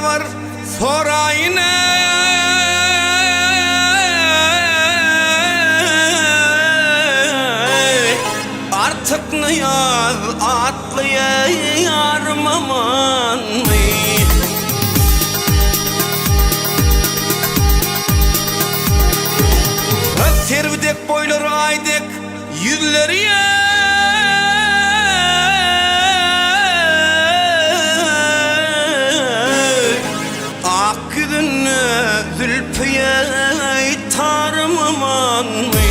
var sorayına. Artık ne yaz atlıya yarım amanmy. Servidek boyları aydek yüzleri ya. Ak yüzünü zülfüye tarım amanmy.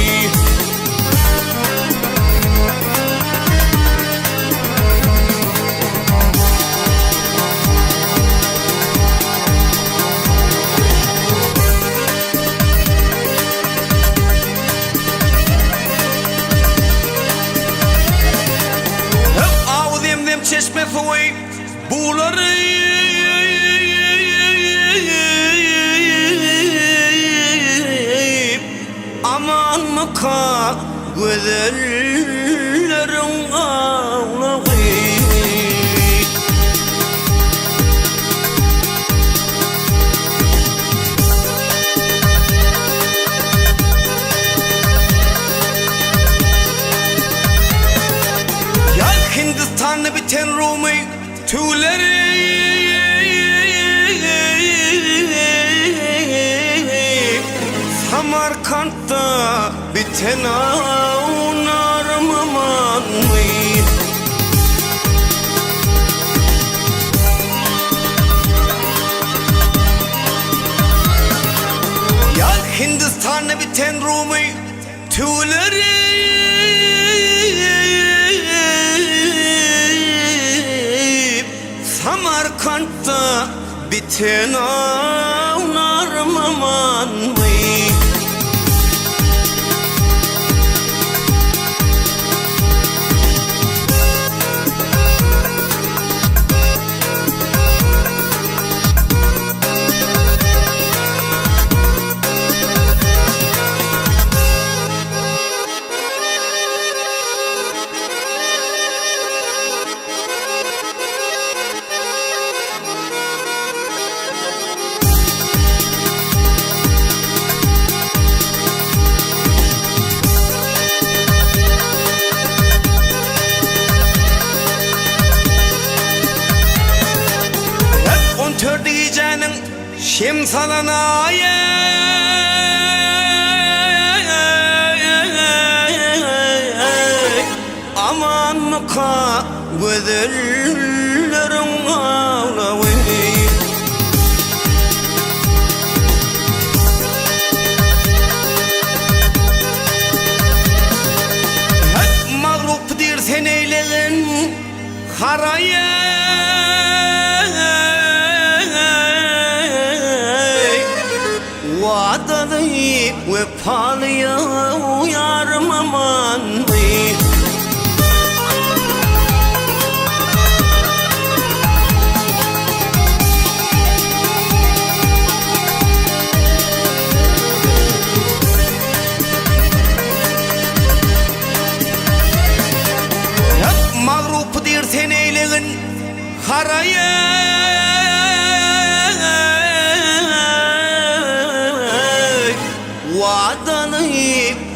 Çeşme suyu buğuları aman muka güzellerin ağlağı. Hindistan'da biten ruhy tüyleri Samarkand'da biten ağlarım amanmy. Ya Hindistan'da biten ruhy tüyleri Samarkand'da biten ağlarım amanmy. Şem salana aman muka güzellerin ağlağı. Mağlup dir sen eyleğin haraya. Vadalı vefalıya Ýarym amanmy. Mağlup dir sen eyleğin haraya. Vadalı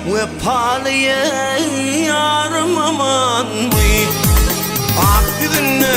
vefalıya Ýarym amanmy. Ak yüzünü